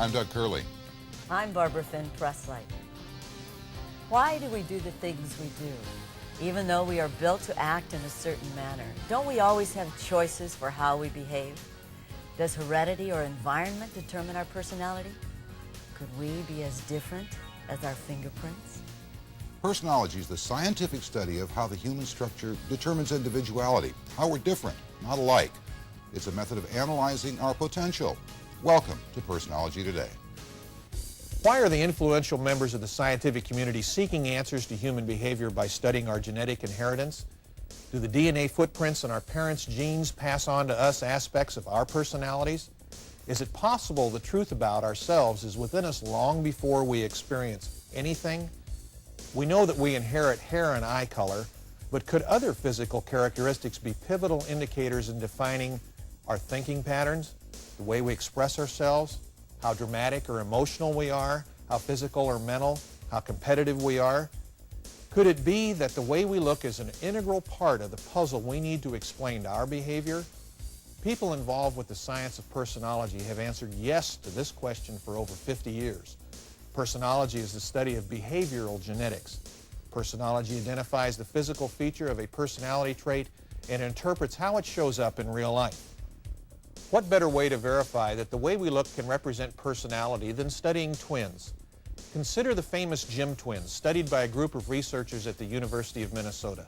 I'm Doug Curley. I'm Barbara Finn Presslight. Why do we do the things we do? Even though we are built to act in a certain manner, don't we always have choices for how we behave? Does heredity or environment determine our personality? Could we be as different as our fingerprints? Personology is the scientific study of how the human structure determines individuality, how we're different, not alike. It's a method of analyzing our potential. Welcome to Personology Today. Why are the influential members of the scientific community seeking answers to human behavior by studying our genetic inheritance? Do the DNA footprints in our parents' genes pass on to us aspects of our personalities? Is it possible the truth about ourselves is within us long before we experience anything? We know that we inherit hair and eye color, but could other physical characteristics be pivotal indicators in defining our thinking patterns, the way we express ourselves, how dramatic or emotional we are, how physical or mental, how competitive we are? Could it be that the way we look is an integral part of the puzzle we need to explain our behavior? People involved with the science of personology have answered yes to this question for over 50 years. Personology is the study of behavioral genetics. Personology identifies the physical feature of a personality trait and interprets how it shows up in real life. What better way to verify that the way we look can represent personality than studying twins? Consider the famous Jim twins, studied by a group of researchers at the University of Minnesota.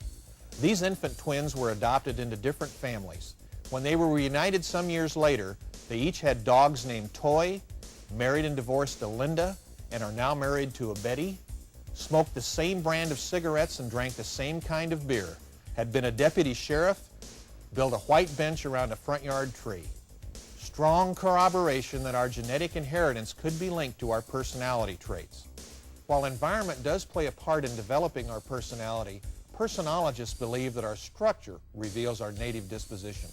These infant twins were adopted into different families. When they were reunited some years later, they each had dogs named Toy, married and divorced to Linda, and are now married to a Betty, smoked the same brand of cigarettes and drank the same kind of beer, had been a deputy sheriff, built a white bench around a front yard tree. Strong corroboration that our genetic inheritance could be linked to our personality traits. While environment does play a part in developing our personality, personologists believe that our structure reveals our native disposition.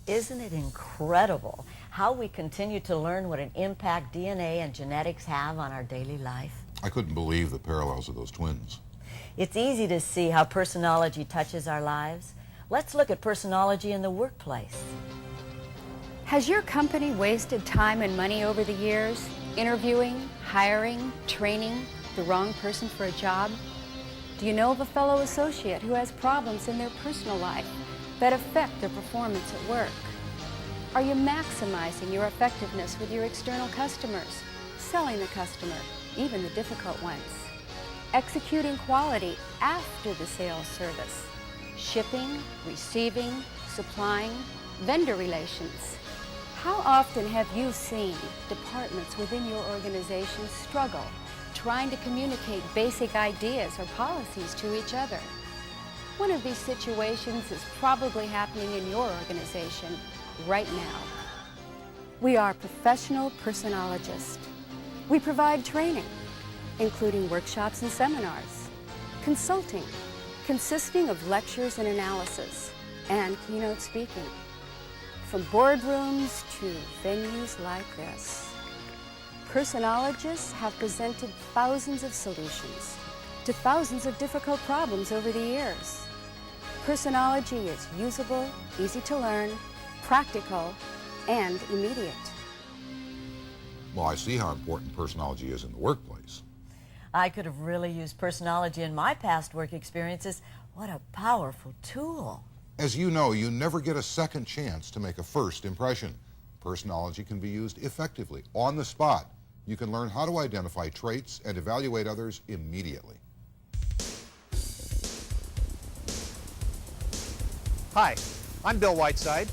Isn't it incredible how we continue to learn what an impact DNA and genetics have on our daily life? I couldn't believe the parallels of those twins. It's easy to see how personology touches our lives. Let's look at personology in the workplace. Has your company wasted time and money over the years interviewing, hiring, training the wrong person for a job? Do you know of a fellow associate who has problems in their personal life that affect their performance at work? Are you maximizing your effectiveness with your external customers, selling the customer, even the difficult ones, executing quality after the sales service, shipping, receiving, supplying, vendor relations? How often have you seen departments within your organization struggle trying to communicate basic ideas or policies to each other? One of these situations is probably happening in your organization right now. We are professional personologists. We provide training, including workshops and seminars, consulting, consisting of lectures and analysis, and keynote speaking. From boardrooms to venues like this, personologists have presented thousands of solutions to thousands of difficult problems over the years. Personology is usable, easy to learn, practical, and immediate. Well, I see how important personology is in the workplace. I could have really used personology in my past work experiences. What a powerful tool. As you know, you never get a second chance to make a first impression. Personology can be used effectively, on the spot. You can learn how to identify traits and evaluate others immediately. Hi, I'm Bill Whiteside.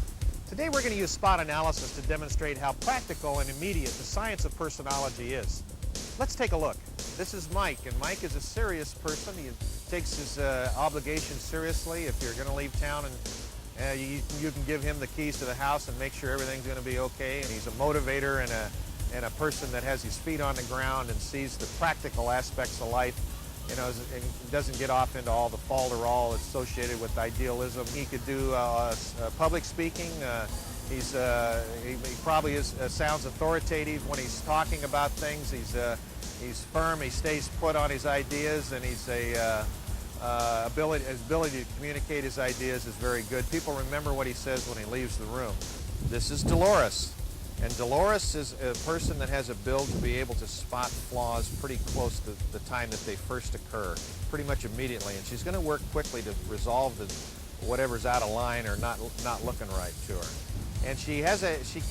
Today we're going to use spot analysis to demonstrate how practical and immediate the science of personology is. Let's take a look. This is Mike, and Mike is a serious person. He takes his obligations seriously. If you're going to leave town, and you can give him the keys to the house and make sure everything's going to be okay. And he's a motivator and a person that has his feet on the ground and sees the practical aspects of life. You know, and doesn't get off into all the falderall associated with idealism. He could do public speaking. He probably sounds authoritative when he's talking about things. He's firm. He stays put on his ideas, and his ability to communicate his ideas is very good. People remember what he says when he leaves the room. This is Dolores, And Dolores is a person that has a build to be able to spot flaws pretty close to the time that they first occur, pretty much immediately. And she's going to work quickly to resolve whatever's out of line or not looking right to her. And she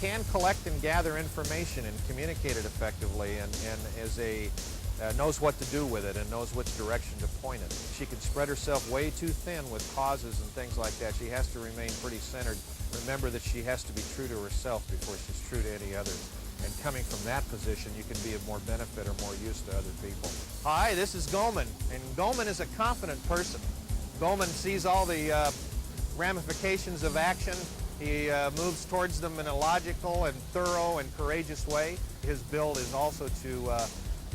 can collect and gather information and communicate it effectively, and knows what to do with it and knows which direction to point it. She can spread herself way too thin with causes and things like that. She has to remain pretty centered. Remember that she has to be true to herself before she's true to any others. And coming from that position, you can be of more benefit or more use to other people. Hi, this is Goldman, and Goldman is a confident person. Goldman sees all the ramifications of action. He moves towards them in a logical and thorough and courageous way. His build is also to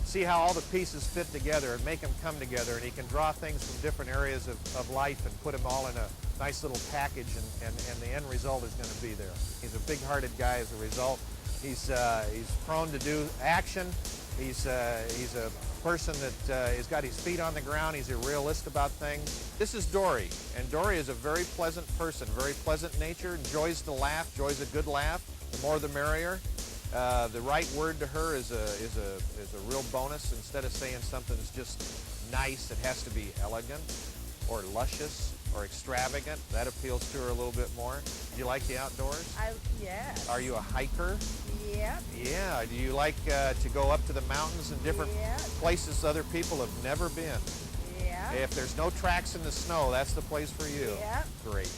see how all the pieces fit together and make them come together, and he can draw things from different areas of life and put them all in a nice little package, and the end result is going to be there. He's a big-hearted guy as a result. He's prone to do action. He's a person that has got his feet on the ground. He's a realist about things. This is Dory, and Dory is a very pleasant person, very pleasant nature, enjoys to laugh, enjoys a good laugh. The more the merrier. The right word to her is a real bonus. Instead of saying something that's just nice, it has to be elegant or luscious or extravagant. That appeals to her a little bit more. Do you like the outdoors? Yes. Are you a hiker? Yep. Yeah. Do you like to go up to the mountains and different places other people have never been? Yeah. If there's no tracks in the snow, that's the place for you. Yeah. Great.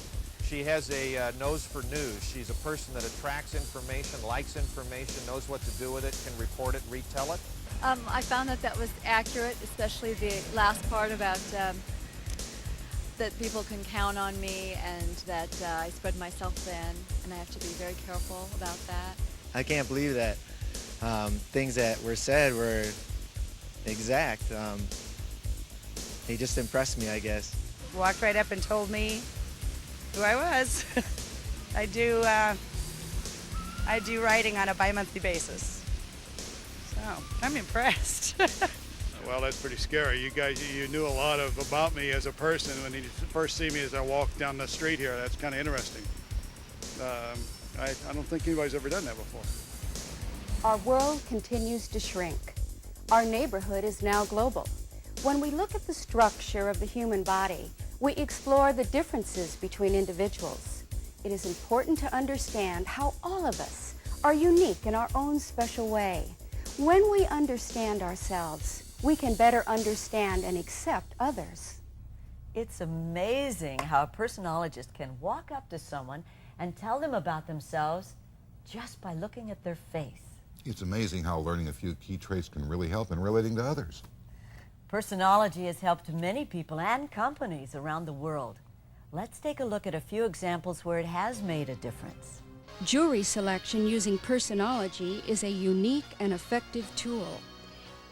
She has a nose for news. She's a person that attracts information, likes information, knows what to do with it, can report it, retell it. I found that was accurate, especially the last part about that people can count on me and that I spread myself thin, and I have to be very careful about that. I can't believe that things that were said were exact. He just impressed me, I guess. Walked right up and told me who I was. I do writing on a bi-monthly basis. So I'm impressed. Well, that's pretty scary. You guys, you knew a lot about me as a person when you first see me as I walk down the street here. That's kind of interesting. I don't think anybody's ever done that before. Our world continues to shrink. Our neighborhood is now global. When we look at the structure of the human body, we explore the differences between individuals. It is important to understand how all of us are unique in our own special way. When we understand ourselves, we can better understand and accept others. It's amazing how a personologist can walk up to someone and tell them about themselves just by looking at their face. It's amazing how learning a few key traits can really help in relating to others. Personology has helped many people and companies around the world. Let's take a look at a few examples where it has made a difference. Jury selection using Personology is a unique and effective tool.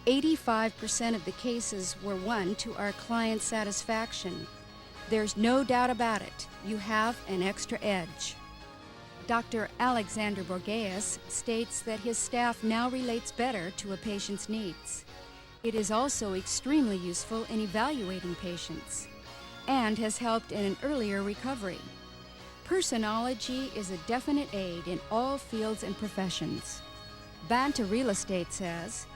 85% of the cases were won to our client satisfaction. There's no doubt about it. You have an extra edge. Dr. Alexander Borgeas states that his staff now relates better to a patient's needs. It is also extremely useful in evaluating patients and has helped in an earlier recovery. Personology is a definite aid in all fields and professions. Banta Real Estate says,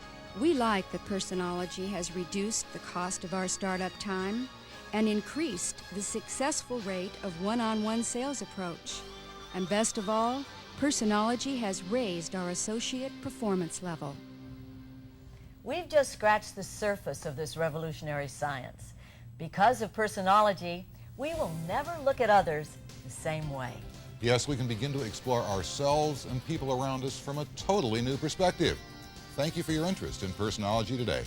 "We like that Personology has reduced the cost of our startup time and increased the successful rate of one-on-one sales approach. And best of all, Personology has raised our associate performance level." We've just scratched the surface of this revolutionary science. Because of Personology, we will never look at others the same way. Yes, we can begin to explore ourselves and people around us from a totally new perspective. Thank you for your interest in Personology Today.